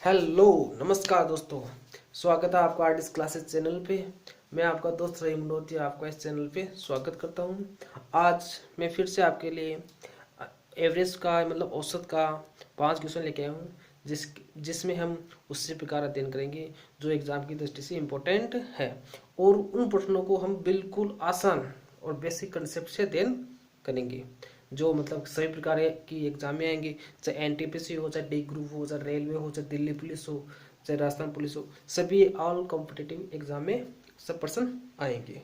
Hello नमस्कार दोस्तों, स्वागत है आपका आर्टिस्ट क्लासेस चैनल पे। मैं आपका दोस्त रहीम मनोज आपका इस चैनल पे स्वागत करता हूँ। आज मैं फिर से आपके लिए एवरेज का मतलब औसत का 5 क्वेश्चन लेके आया हूँ, जिसमें हम उससे प्रकार अध्ययन करेंगे जो एग्जाम की दृष्टि से इम्पोर्टेंट है, और उन प्रश्नों को हम बिल्कुल आसान और बेसिक कंसेप्ट से अध्ययन करेंगे जो मतलब सभी प्रकार की एग्जाम में आएंगे, चाहे एनटीपीसी हो, चाहे डी ग्रुप हो, चाहे रेलवे हो, चाहे दिल्ली पुलिस हो, चाहे राजस्थान पुलिस हो, सभी ऑल कॉम्पिटिटिव एग्जाम में सब पर्सन आएंगे।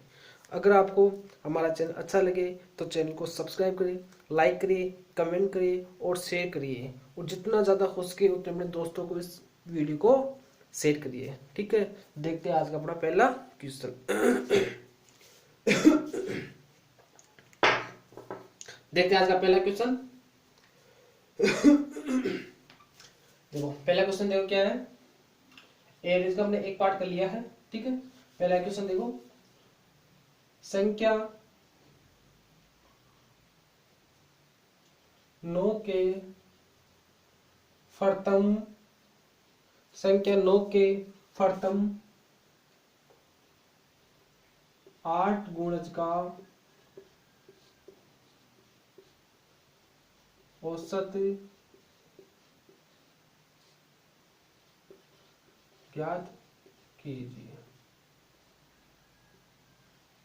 अगर आपको हमारा चैनल अच्छा लगे तो चैनल को सब्सक्राइब करिए, लाइक करिए, कमेंट करिए और शेयर करिए, और जितना ज़्यादा हो सके उतने अपने दोस्तों को इस वीडियो को शेयर करिए। ठीक है, देखते हैं आज का अपना पहला क्वेश्चन। देखते हैं आज का पहला क्वेश्चन। देखो पहला क्वेश्चन, देखो क्या है। एवरेज का हमने एक पार्ट कर लिया है, ठीक है। पहला क्वेश्चन देखो, संख्या 9 के फर्तम, संख्या 9 के फर्तम 8 गुणज का औसत ज्ञात कीजिए।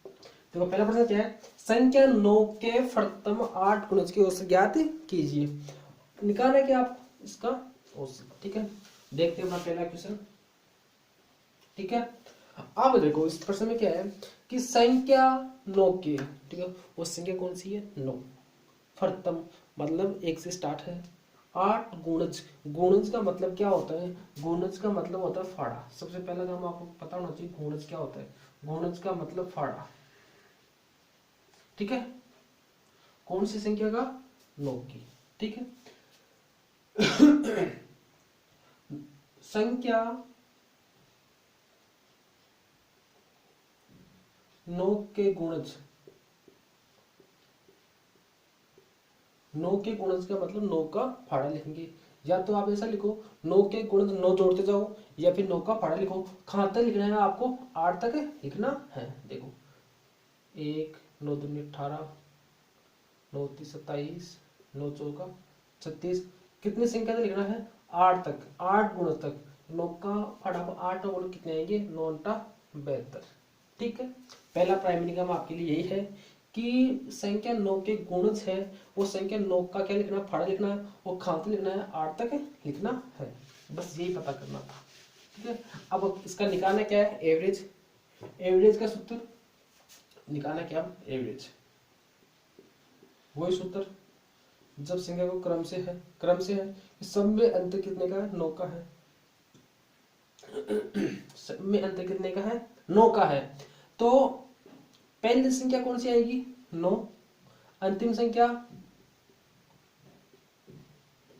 देखो पहला प्रश्न क्या है, संख्या 9 के फर्तम 8 गुणज की औसत ज्ञात कीजिए। निकालना है कि आप इसका औसत, ठीक है। देखते हैं अपना पहला क्वेश्चन, ठीक है। अब देखो इस प्रश्न में क्या है कि संख्या 9 के, ठीक है, वो संख्या कौन सी है, 9। फर्तम मतलब 1 से स्टार्ट है। 8 गुणज, गुणज का मतलब क्या होता है, गुणज का मतलब होता है फाड़ा। सबसे पहला काम आपको पता होना चाहिए गुणज क्या होता है। गुणज का मतलब फाड़ा, ठीक है। कौन सी संख्या का, 9 की, ठीक है। संख्या 9 के गुणज, 9 के गुणज का मतलब 9 का फाड़ा लिखेंगे। या तो आप ऐसा लिखो 9 के गुणज 9 जोड़ते जाओ, या फिर 9 का फाड़ा लिखो। कहां तक लिखना है आपको, 8 तक लिखना है। देखो 1 9 दूनी 18, 9 3 27, 9 चौका 36, कितनी संख्या तक लिखना है, 8 तक, 8 गुणज तक। 9 का फाड़ा 8 गुण कितने आएंगे, 9 72, ठीक है। पहला प्राइमरी नियम आपके लिए यही है कि संख्या 9 के गुणज है, वो संख्या 9 का क्या लिखना है, फाड़ा लिखना है, वो खाते लिखना है, 8 तक लिखना है। बस यही पता करना था, ठीक है। अब इसका निकालना क्या है, एवरेज। एवरेज का सूत्र निकालना क्या, एवरेज वही सूत्र जब संख्या को क्रम से है, क्रम से है, सब में अंतर कितने का है, 9 का है। सब में अंतर कितने का है, 9 का है। तो पहली संख्या कौन सी आएगी, 9। अंतिम संख्या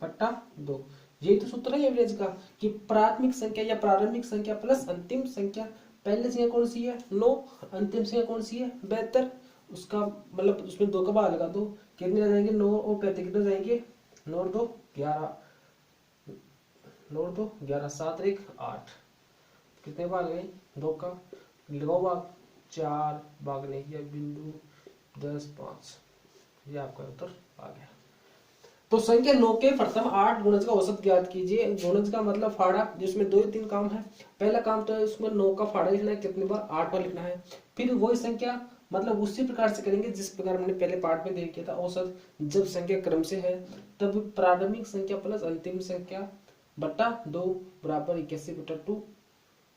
बट्टा 2। यही तो सूत्र है एवरेज का, कि प्राथमिक संख्या या प्रारंभिक संख्या प्लस अंतिम संख्या। पहली संख्या कौन सी है, 9। अंतिम संख्या कौन सी है, 72। उसका मतलब उसमें 2 का भाग लगा दो, कितने आ जाएंगे, 9 और 35 कितने जाएंगे, 9 और 2 11, 9 और 2 11, 7 और 1 8, कितने भाग गए, 2 का लगाओ भाग, 4 भागने या बिंदु 10 5, ये आपका उत्तर आ गया। तो संख्या 9 के प्रथम 8 गुणज का औसत ज्ञात कीजिए। गुणज का मतलब फाड़ा, जिसमें 2 या 3 काम है। पहला काम तो है उसमें 9 का फाड़ा लिखना है, कितनी बार, 8 बार लिखना है। फिर वही संख्या मतलब उसी प्रकार से करेंगे जिस प्रकार हमने पहले पार्ट में देख किया था। औसत जब संख्या क्रम से है तब प्रारंभिक संख्या प्लस अंतिम संख्या बट्टा 2 बराबर 81/2।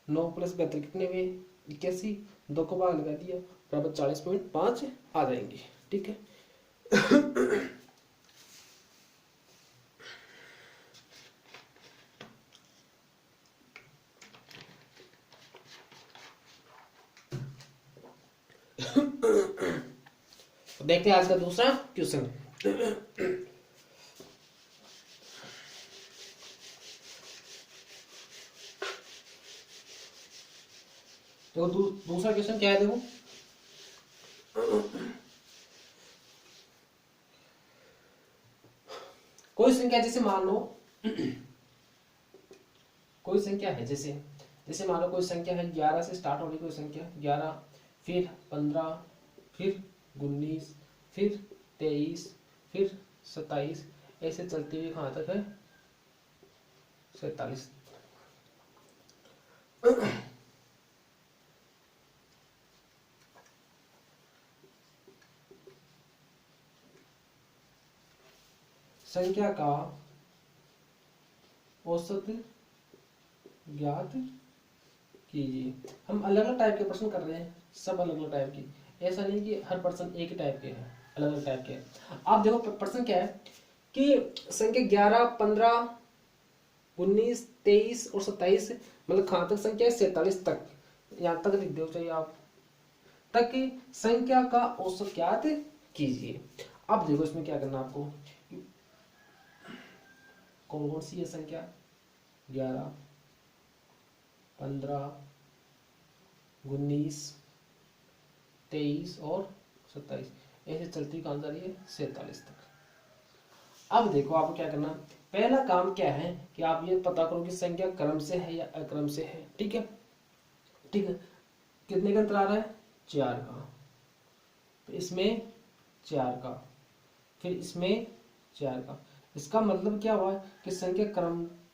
9 प्लस 72 कितने हुए, 81, 2 को भाग लगा दिया, बराबर 40.5 आ जाएंगे, ठीक है। तो देखते हैं आज का दूसरा क्वेश्चन। देखो दूसरा क्वेश्चन क्या है, देखो कोई संख्या जैसे मान लो कोई संख्या है, जैसे जैसे मान लो कोई संख्या है 11 से स्टार्ट हो रही कोई संख्या 11, फिर 15, फिर 19, फिर 23, फिर 27, ऐसे चलती हुई कहाँ तक है 47। संख्या का औसत ज्ञात कीजिए। हम अलग अलग टाइप के प्रश्न कर रहे हैं, सब अलग अलग टाइप की, ऐसा नहीं कि हर प्रश्न एक ही टाइप के हैं, अलग अलग टाइप के। आप देखो प्रश्न क्या है कि संख्या 11, 15, 19, 23 और 27, मतलब कहाँ तक संख्या है 47 तक, यहाँ तक लिख दो चाहिए आप, तक की संख्या का औसत ज्ञात कीजिए। अब देखो इसमें क्या करना आपको, कौन कौन सी है संख्या 11, 15, 19, 23 और 27, ऐसे चलती कहां जा रही है 47 तक। अब देखो आपको क्या करना, पहला काम क्या है कि आप ये पता करो कि संख्या क्रम से है या अक्रम से है। ठीक है, ठीक है, कितने का अंतर आ रहा है 4 का, तो इसमें 4 का, फिर इसमें 4 का। इसका मतलब क्या हुआ कि संख्या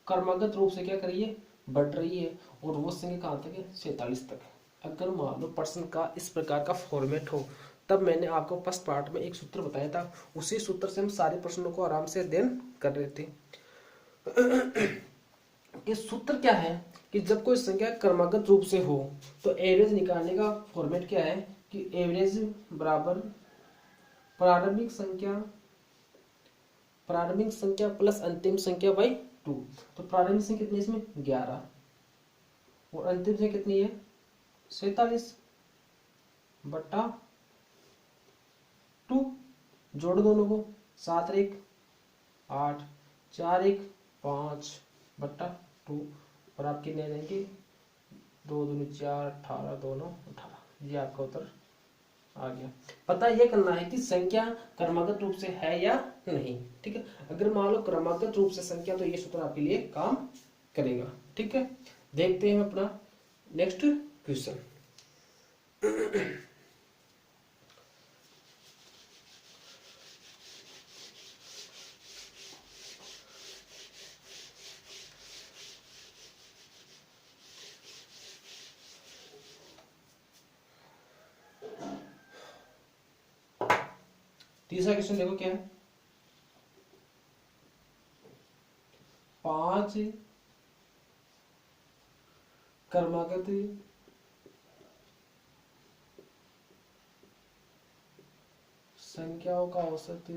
क्रमागत रूप से क्या करिए बढ़ रही है, और वो संख्या कहाँ तक है 47 तक। अगर मान लो प्रश्न का इस प्रकार का फॉर्मेट हो, तब मैंने आपको फर्स्ट पार्ट में एक सूत्र बताया था, उसी सूत्र से हम सारे प्रश्नों को आराम से अध्ययन कर रहे थे। कि सूत्र क्या है कि जब कोई संख्या क्रमागत रूप से हो तो एवरेज निकालने का फॉर्मेट क्या है कि एवरेज बराबर प्रारंभिक संख्या प्लस अंतिम संख्या बाई 2। तो प्रारंभिक संख्या कितनी है इसमें 11, और अंतिम संख्या कितनी है 47 बट्टा 2, जोड़ दोनों को, 7 1 8, 4 1 5 बट्टा 2, और आप कितने आ जाएंगे 2 दूनी 4, 18 दोनों 18। ये आपका उत्तर आ गया। पता ये करना है कि संख्या क्रमागत रूप से है या नहीं। ठीक है, अगर मान लो क्रमागत रूप से संख्या, तो ये सूत्र आपके लिए काम करेगा। ठीक है, देखते हैं अपना नेक्स्ट क्वेश्चन। तीसरा क्वेश्चन देखो क्या है, 5 क्रमागत संख्याओं का औसत,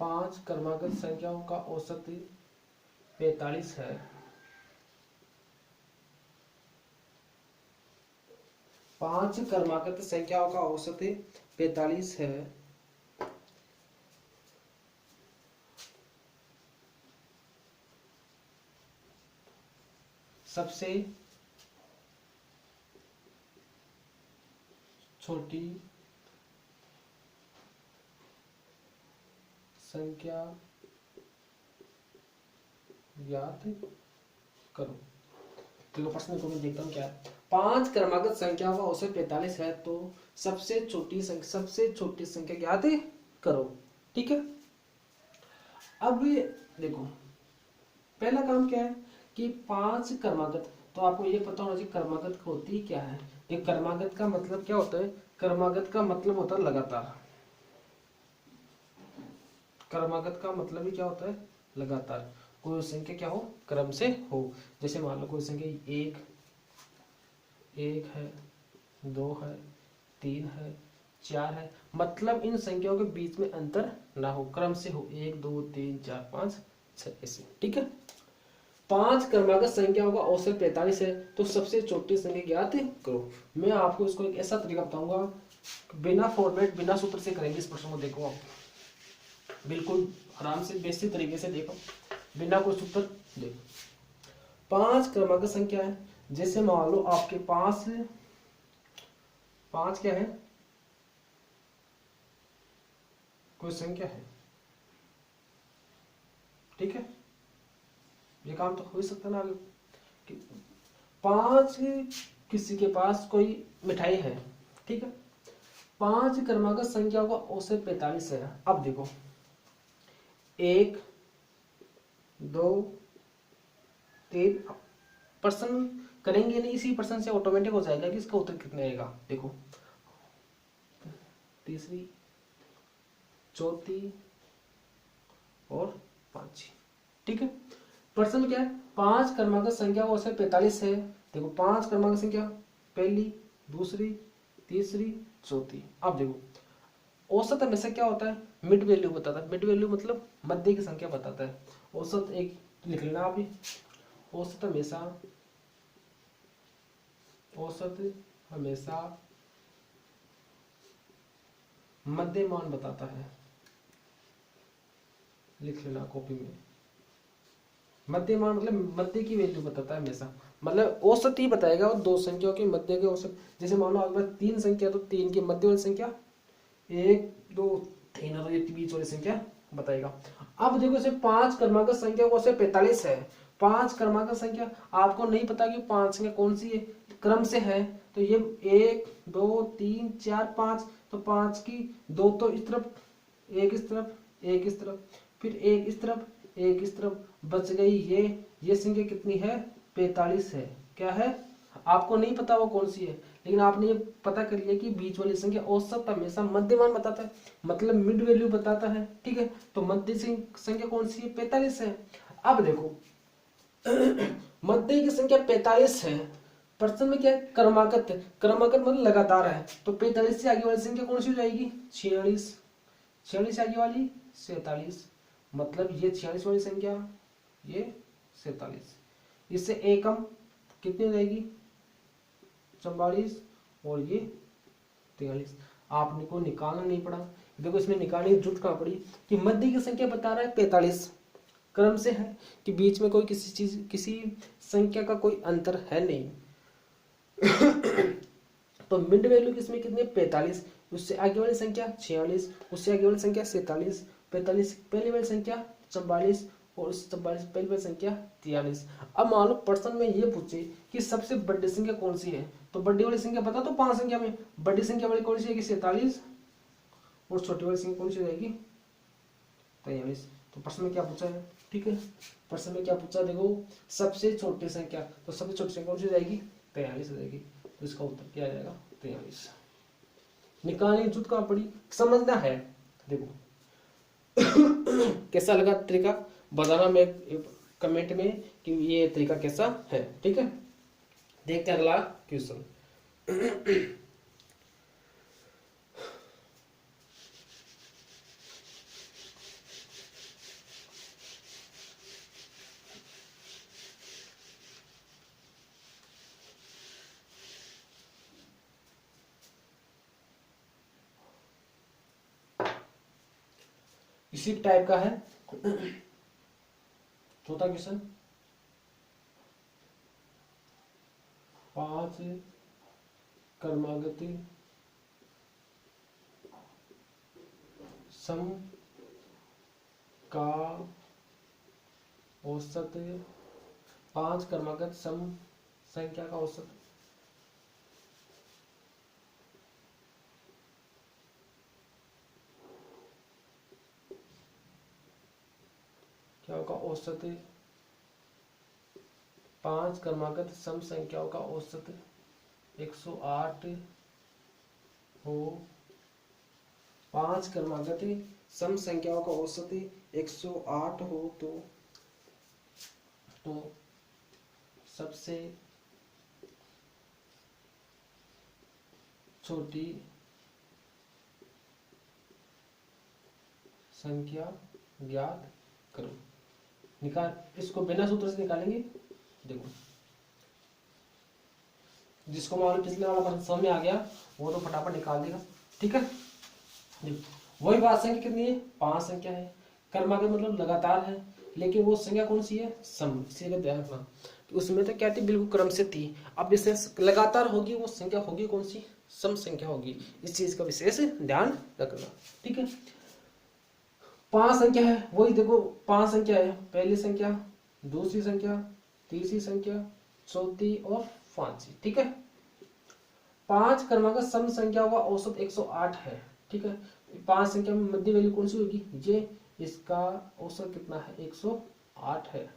पांच क्रमागत संख्याओं का औसत 45 है। 5 क्रमागत संख्याओं का औसत 45 है। सबसे छोटी संख्या ज्ञात करो। देखो प्रश्न को मैं देखता हूँ क्या है। 5 क्रमागत संख्या का औसत 45 है, तो सबसे छोटी संख्या ज्ञात करो। ठीक है, अब देखो पहला काम क्या है कि 5 क्रमागत, तो आपको ये पता होना चाहिए क्रमागत होती क्या है। ये क्रमागत का मतलब क्या होता है, क्रमागत का मतलब होता है लगातार। क्रमागत का मतलब ही क्या होता है लगातार, कोई संख्या क्या हो क्रम से हो। जैसे मान लो कोई संख्या 1 है, 2 है, 3 है, 4 है, मतलब इन संख्याओं के बीच में अंतर ना हो, क्रम से हो 1 2 3 4 5 6 ऐसे। ठीक है, 5 क्रमागत संख्याओं का औसत 45 है, तो सबसे छोटी संख्या ज्ञात करो। मैं आपको इसको एक ऐसा तरीका बताऊंगा, बिना फॉर्मेट बिना सूत्र से करेंगे इस प्रश्न को। देखो आप बिल्कुल आराम से बेसिक तरीके से देखो, बिना कोई सूत्र। देखो 5 क्रमागत संख्या है, जैसे मान लो आपके पास 5 क्या है कोई संख्या है, ठीक है, ये काम तो हो ही सकता ना आगे कि 5 किसी के पास कोई मिठाई है, ठीक है, 5 क्रमागत संख्याओं का औसत 45 है। अब देखो 1 2 3 पर्सन करेंगे नहीं, इसी पर्सन से ऑटोमेटिक हो जाएगा कि इसका उत्तर कितना आएगा। देखो तीसरी, चौथी और पांचवी, ठीक है। प्रश्न में क्या है, 5 क्रमागत संख्या का औसत 45 है। देखो 5 क्रमागत संख्या, पहली, दूसरी, तीसरी, चौथी। अब देखो औसत हमेशा क्या होता है, मिड वैल्यू बताता है। मिड वैल्यू मतलब मध्य की संख्या बताता है। औसत एक लिख लेना आप, औसत हमेशा मध्य मान बताता है, लिख लेना कॉपी में। मध्य मान मतलब मध्य की वैल्यू बताता है हमेशा, मतलब औसत ही बताएगा और दो संख्याओं के मध्य के औसत। जैसे मान लो आपके पास 3 संख्या, तो 3 की मध्य वाली संख्या 1 2 3 और ये बीच वाली संख्या बताएगा। अब देखो इसे 5 क्रमागत संख्या को से 45 है। 5 क्रमागत संख्या आपको नहीं पता कि 5 संख्या कौन सी है, क्रम से है, तो ये 1 2 3 4 5, तो 5 की 2 तो इस तरफ, एक इस तरफ, एक इस तरफ, फिर एक इस तरफ, एक इस तरफ, बच गई ये संख्या कितनी है, 45 है। क्या है, आपको नहीं पता वो कौन सी है, लेकिन आपने ये पता कर लिया कि बीच वाली संख्या औसत हमेशा मध्यमान बताता है, मतलब मिड वैल्यू बताता है, ठीक है। तो मध्य संख्या कौन सी है, 45 है। अब देखो मध्य की संख्या 45 है, प्रश्न में क्या है, क्रमागत है। क्रमागत मतलब लगातार है, तो 45 से आगे वाली संख्या कौन सी हो जाएगी, 46। 46 से आगे वाली 47, मतलब ये 46 वाली संख्या, ये 47, इससे एक कम कितनी हो जाएगी, 44, और ये 43। आपने को निकालना नहीं पड़ा। देखो इसमें निकालने की जरूरत कहाँ पड़ी कि मध्य की संख्या बता रहा है 45, क्रम से है कि बीच में कोई किसी संख्या का कोई अंतर है नहीं। तो मिड वैल्यू किसमें कितनी, 45, उससे आगे वाली संख्या 46, उससे आगे वाली संख्या 47, 45 पहली वाली संख्या 44, और उस 44 पहली वाली संख्या 43। अब मान लो प्रश्न में ये पूछे कि सबसे बड़ी संख्या कौन सी है, तो बड़ी वाली संख्या बता, तो 5 संख्या में बड़ी संख्या वाली कौन सी है, 47, और छोटी वाली संख्या कौन सी जाएगी, 43। तो प्रश्न में क्या पूछा है, ठीक है, प्रश्न में क्या पूछा, देखो सबसे छोटी संख्या, तो सबसे छोटी संख्या कौन सी जाएगी, 43 हो जाएगी। तो इसका उत्तर क्या आ जाएगा, 43। निकालने की जरूरत कहाँ पड़ी, समझना है। देखो कैसा लगा तरीका, बताना मैं कमेंट में कि ये तरीका कैसा है, ठीक है। देखते हैं अगला क्वेश्चन। इसी टाइप का है चौथा क्वेश्चन। 5 क्रमागत सम का औसत, 5 क्रमागत सम संख्या का औसत क्या होगा, औसत 5 क्रमागत सम संख्याओं का औसत 108 हो। 5 क्रमागत सम संख्याओं का औसत 108 हो तो सबसे छोटी संख्या ज्ञात करो। निकाल, इसको बिना सूत्र से निकालेंगे। देखो जिसको मालूम पिछले वाला प्रश्न समझ में आ गया वो तो फटाफट निकाल देगा, ठीक है। देखो वही बात, संख्या कितनी है, 5 संख्या है, क्रमागत मतलब लगातार है, लेकिन वो संख्या कौन सी है, सम। इसी का ध्यान रखना, उसमें तो क्या थी, बिल्कुल क्रम से थी। अब इससे लगातार होगी वो संख्या होगी कौन सी, सम संख्या होगी। इस चीज का विशेष ध्यान रखना, ठीक है। पांच संख्या है, वही देखो पांच संख्या है, पहली संख्या, दूसरी संख्या, तीसरी संख्या, चौथी और पांचवी। ठीक है, पांच क्रमांक सम संख्या का औसत 108 है। ठीक है, पांच संख्या में मध्य वैल्यू कौन सी होगी, ये इसका औसत कितना है, 108 है,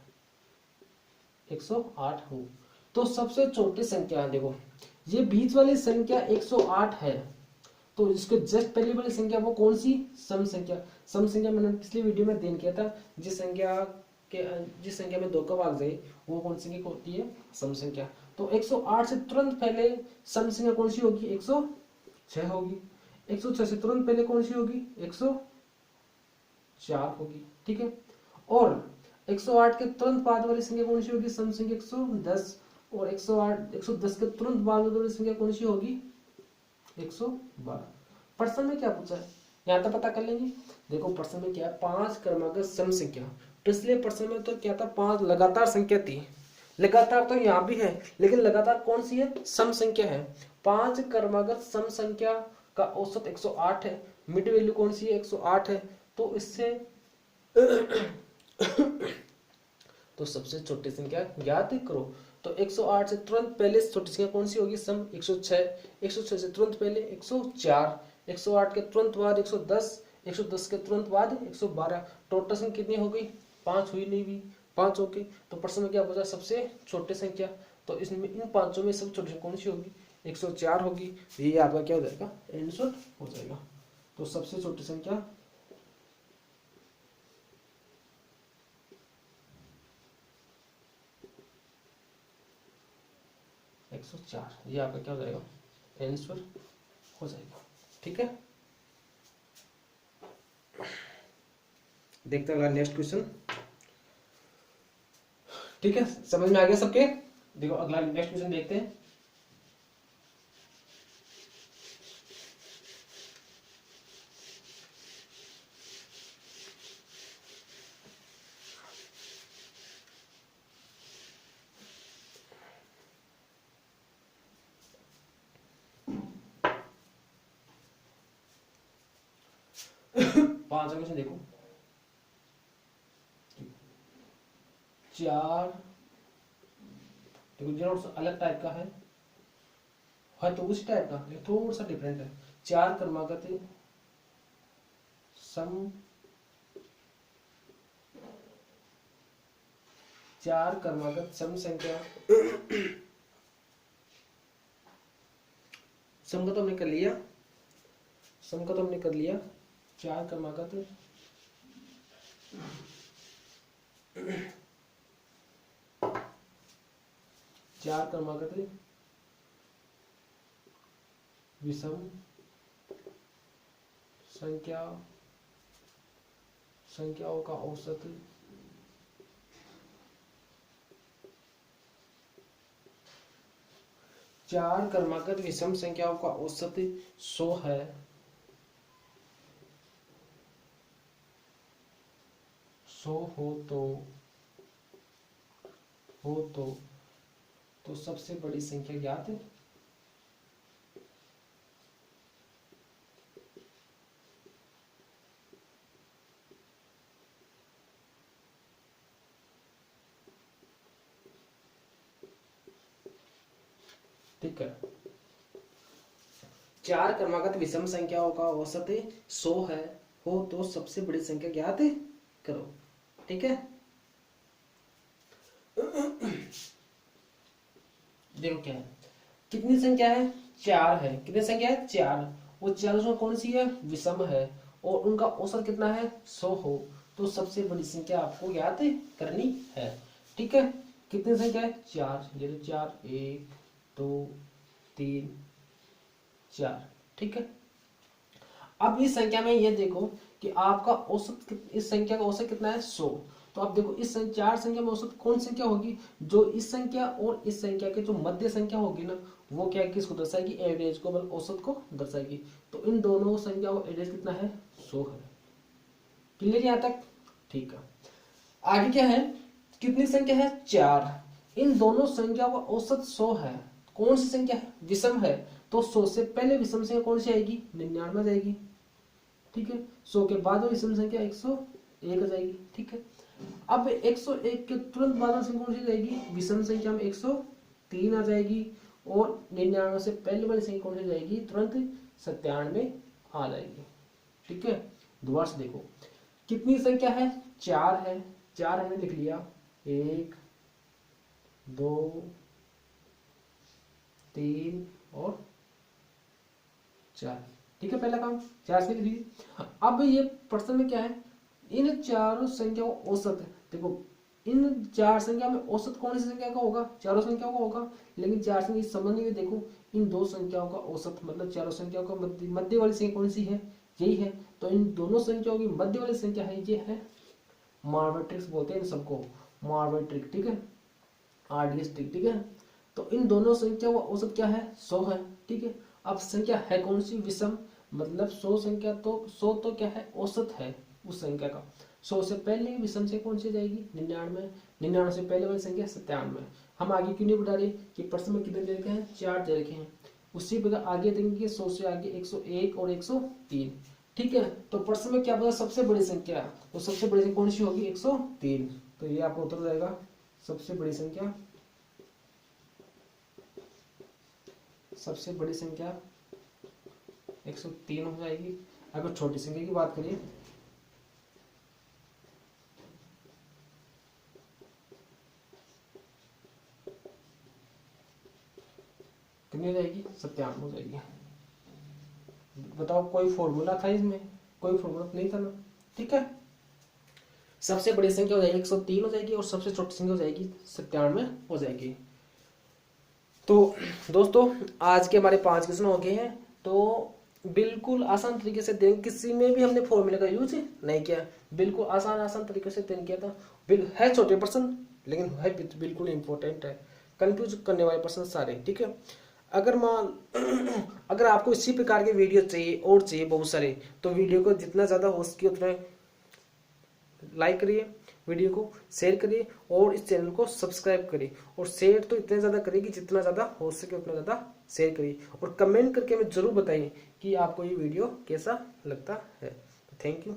108 हो। तो सबसे छोटी संख्या देखो, ये बीच वाली संख्या 108 है, तो इसके जस्ट पहली वाली संख्या वो कौन सी, सम संख्या। सम संख्या मैंने पिछली वीडियो में देन किया था, जिस संख्या में दो का भाग जाए वो कौन सी होती है, सम संख्या। तो 108 से तुरंत पहले सम संख्या कौन सी होगी, 106 होगी। 106 से तुरंत पहले कौन सी होगी, 104 होगी। ठीक है, और 108 के तुरंत बाद वाली संख्या कौन सी होगी, सम संख्या 110, और 110 के तुरंत बाद वाली संख्या कौन सी होगी, 112। प्रश्न में क्या पूछा है, यहाँ तक पता कर लेंगे। देखो प्रश्न में क्या है, पांच क्रमांक सम संख्या। पिछले प्रश्न में तो क्या था, पांच लगातार संख्या थी, लगातार तो यहाँ भी है, लेकिन लगातार कौन सी है, सम संख्या है। पांच क्रमांक सम संख्या का औसत 108 है, मिड वैल्यू कौन सी है, 108 है। तो इससे तो सबसे छोटी संख्या ज्ञात करो। तो 108 से तुरंत पहले छोटी संख्या कौन सी होगी, सम 106, 106 से तुरंत पहले 104, 108 के तुरंत बाद 110, 110 के तुरंत बाद 112। टोटल संख्या कितनी हो गई, पांच हुई नहीं भी, पांच हो गई। तो प्रश्न में क्या पूछा, सबसे छोटी संख्या। तो इसमें इन पांचों में सबसे छोटी कौन सी होगी, 104 होगी। ये आपका क्या हो जाएगा, आंसर हो जाएगा। तो सबसे छोटी संख्या 104, ये आपका क्या हो जाएगा, आंसर हो जाएगा। ठीक है, देखते हैं नेक्स्ट क्वेश्चन। ठीक है, समझ में आ गया सबके। देखो अगला नेक्स्ट क्वेश्चन देखते हैं। पांचवा क्वेश्चन देखो, चार, देखो जो अलग टाइप का है तो उस टाइप का, लेकिन थोड़ा सा डिफरेंट है। चार क्रमागत सम, चार क्रमागत सम संख्या, सम का तो हमने कर लिया, सम का तो हमने कर लिया। चार क्रमागत चार क्रमागत विषम संख्याओं का औसत चार क्रमागत विषम संख्याओं का औसत 100 है। 100 हो तो सबसे बड़ी संख्या ज्ञात है। ठीक है, चार क्रमागत विषम संख्याओं का औसत 100 है, हो तो सबसे बड़ी संख्या ज्ञात करो। ठीक है, देखो क्या है, कितनी संख्या है, चार है। कितनी संख्या है, चार। वो चार उसमें कौन सी है, विषम है, और उनका औसत कितना है, 100 हो। तो सबसे बड़ी संख्या आपको ज्ञात करनी है। ठीक है, कितनी संख्या है, चार। ये तो चार, 1 2 3 4। ठीक है, अब इस संख्या में ये देखो कि आपका औसत, इस संख्या का औसत कितना है, 100। तो अब देखो इस चार संख्या में औसत कौन संख्या होगी, जो इस संख्या और इस संख्या के जो मध्य संख्या होगी ना, वो क्या किसको दर्शाएगी, एवरेज को, मतलब औसत को दर्शाएगी। तो इन दोनों संख्या का एवरेज कितना है, 100 है। क्लियर यहाँ तक, ठीक है। आगे क्या है, कितनी संख्या है, चार। इन दोनों संख्या का औसत 100 है। कौन सी संख्या है, विषम है, तो 100 से पहले विषम संख्या कौन सी आएगी, 99 जाएगी। ठीक है, 100 के बाद विषम संख्या 108 1 आ जाएगी। ठीक है, अब 101 के तुरंत बाद संख्या कौन सी जाएगी, विषम संख्या में 103 आ जाएगी, और 99 से पहले वाली संख्या कौन सी जाएगी, तुरंत 97 आ जाएगी। ठीक है, दोबारा से देखो कितनी संख्या है, 4 है, 4 हमने लिख लिया, 1 2 3 और 4। ठीक है, पहला काम 4 से लिख लीजिए। अब ये प्रश्न में क्या है, इन चारों संख्याओं औसत, देखो इन 4 संख्या में औसत कौन सी संख्या का होगा, चारों संख्याओं का होगा, लेकिन 4 संख्या समझने में देखो इन 2 संख्याओं का औसत, मतलब चारों संख्याओं का मध्य वाली संख्या कौन सी है, यही है। तो इन दोनों संख्याओं की मध्य वाली संख्या है, ये है मार्वेट्रिक्स बोलते हैं इन सबको, मार्वेट्रिक। ठीक है, आरडीएस ट्रिक। ठीक है, तो इन दोनों संख्या का औसत क्या है, 100 है। ठीक है, अब संख्या है कौन सी, विषम, मतलब 100 संख्या, तो 100 तो क्या है, औसत है उस संख्या का। 100 से पहले विषम से कौन सी जाएगी, 99, 99 से पहले वाली संख्या 97। हम आगे क्यों नहीं बढ़ा रहे कि प्रश्न में कितने दे रखे हैं, 4 दे रखे हैं, उसी प्रकार आगे देंगे 100 से आगे 101 और 103। ठीक है, तो प्रश्न में क्या पता सबसे बड़ी संख्या, तो सबसे बड़ी संख्या कौन सी होगी, 103। तो ये आपका उत्तर जाएगा, सबसे बड़ी संख्या, सबसे बड़ी संख्या 103 हो जाएगी। अगर छोटी संख्या की बात करिए, कितनी हो जाएगी, 97 हो जाएगी। बताओ कोई फॉर्मूला था इसमें, कोई फॉर्मूला नहीं था ना। ठीक है, सबसे बड़ी संख्या हो जाएगी 103 हो जाएगी, और सबसे छोटी संख्या हो जाएगी 97 हो जाएगी। तो दोस्तों आज के हमारे 5 क्वेश्चन हो गए हैं। तो बिल्कुल आसान तरीके से देंगे, किसी में भी हमने फॉर्मूले का यूज नहीं किया, बिल्कुल आसान तरीके से देंगे किया था। है छोटे प्रश्न, लेकिन है बिल्कुल इंपॉर्टेंट है, कंफ्यूज करने वाले प्रश्न सारे। ठीक है, अगर आपको इसी प्रकार के वीडियो चाहिए और चाहिए बहुत सारे, तो वीडियो को जितना ज़्यादा हो सके उतना लाइक करिए, वीडियो को शेयर करिए, और इस चैनल को सब्सक्राइब करिए। और शेयर तो इतना ज़्यादा करिए कि जितना ज़्यादा हो सके उतना ज़्यादा शेयर करिए, और कमेंट करके हमें ज़रूर बताइए कि आपको ये वीडियो कैसा लगता है। Thank you.